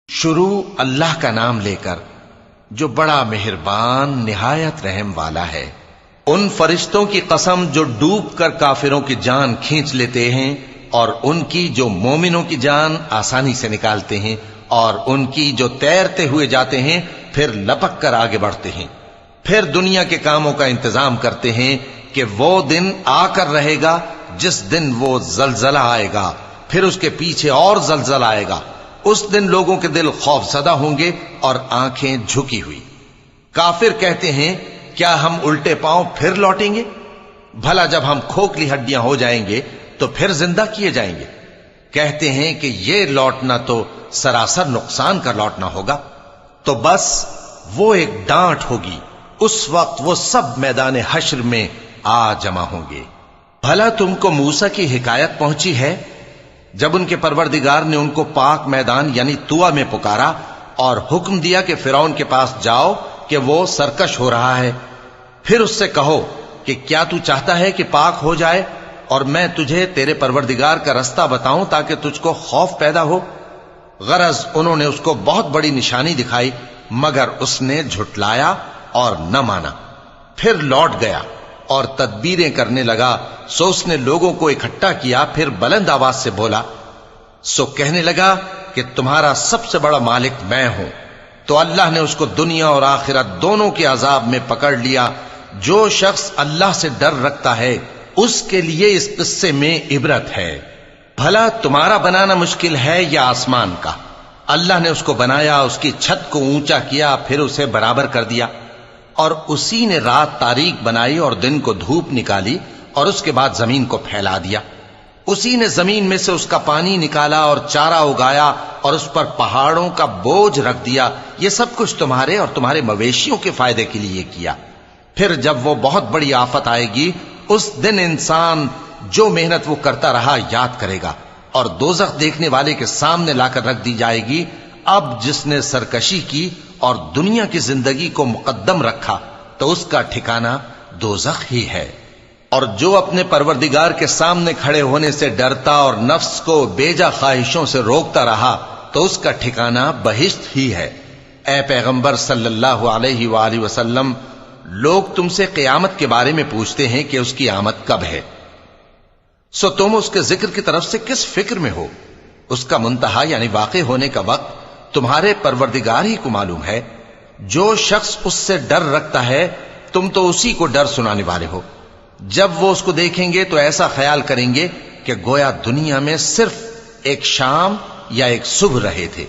شروع اللہ کا نام لے کر جو بڑا مہربان نہایت رحم والا ہے۔ ان فرشتوں کی قسم جو ڈوب کر کافروں کی جان کھینچ لیتے ہیں، اور ان کی جو مومنوں کی جان آسانی سے نکالتے ہیں، اور ان کی جو تیرتے ہوئے جاتے ہیں پھر لپک کر آگے بڑھتے ہیں، پھر دنیا کے کاموں کا انتظام کرتے ہیں کہ وہ دن آ کر رہے گا جس دن وہ زلزلہ آئے گا، پھر اس کے پیچھے اور زلزلہ آئے گا۔ اس دن لوگوں کے دل خوف زدہ ہوں گے اور آنکھیں جھکی ہوئی۔ کافر کہتے ہیں کیا ہم الٹے پاؤں پھر لوٹیں گے؟ بھلا جب ہم کھوکھلی ہڈیاں ہو جائیں گے تو پھر زندہ کیے جائیں گے؟ کہتے ہیں کہ یہ لوٹنا تو سراسر نقصان کا لوٹنا ہوگا۔ تو بس وہ ایک ڈانٹ ہوگی، اس وقت وہ سب میدان حشر میں آ جمع ہوں گے۔ بھلا تم کو موسیٰ کی حکایت پہنچی ہے جب ان کے پروردگار نے ان کو پاک میدان یعنی طویٰ میں پکارا اور حکم دیا کہ فرعون کے پاس جاؤ کہ وہ سرکش ہو رہا ہے، پھر اس سے کہو کہ کیا تو چاہتا ہے کہ پاک ہو جائے اور میں تجھے تیرے پروردگار کا رستہ بتاؤں تاکہ تجھ کو خوف پیدا ہو؟ غرض انہوں نے اس کو بہت بڑی نشانی دکھائی مگر اس نے جھٹلایا اور نہ مانا، پھر لوٹ گیا اور تدبیریں کرنے لگا۔ سو اس نے لوگوں کو اکٹھا کیا، پھر بلند آواز سے بولا، سو کہنے لگا کہ تمہارا سب سے بڑا مالک میں ہوں۔ تو اللہ نے اس کو دنیا اور آخرت دونوں کے عذاب میں پکڑ لیا۔ جو شخص اللہ سے ڈر رکھتا ہے اس کے لیے اس قصے میں عبرت ہے۔ بھلا تمہارا بنانا مشکل ہے یا آسمان کا؟ اللہ نے اس کو بنایا، اس کی چھت کو اونچا کیا، پھر اسے برابر کر دیا، اور اسی نے رات تاریک بنائی اور دن کو دھوپ نکالی، اور اس کے بعد زمین کو پھیلا دیا۔ اسی نے زمین میں سے اس کا پانی نکالا اور چارہ اگایا اور اس پر پہاڑوں کا بوجھ رکھ دیا۔ یہ سب کچھ تمہارے اور تمہارے مویشیوں کے فائدے کے لیے کیا۔ پھر جب وہ بہت بڑی آفت آئے گی اس دن انسان جو محنت وہ کرتا رہا یاد کرے گا، اور دوزخ دیکھنے والے کے سامنے لا کر رکھ دی جائے گی۔ اب جس نے سرکشی کی اور دنیا کی زندگی کو مقدم رکھا تو اس کا ٹھکانہ دوزخ ہی ہے۔ اور جو اپنے پروردگار کے سامنے کھڑے ہونے سے ڈرتا اور نفس کو بیجا خواہشوں سے روکتا رہا تو اس کا ٹھکانہ بہشت ہی ہے۔ اے پیغمبر صلی اللہ علیہ وآلہ وسلم، لوگ تم سے قیامت کے بارے میں پوچھتے ہیں کہ اس کی آمد کب ہے، سو تم اس کے ذکر کی طرف سے کس فکر میں ہو؟ اس کا منتہا یعنی واقع ہونے کا وقت تمہارے پروردگار ہی کو معلوم ہے۔ جو شخص اس سے ڈر رکھتا ہے تم تو اسی کو ڈر سنانے والے ہو۔ جب وہ اس کو دیکھیں گے تو ایسا خیال کریں گے کہ گویا دنیا میں صرف ایک شام یا ایک صبح رہے تھے۔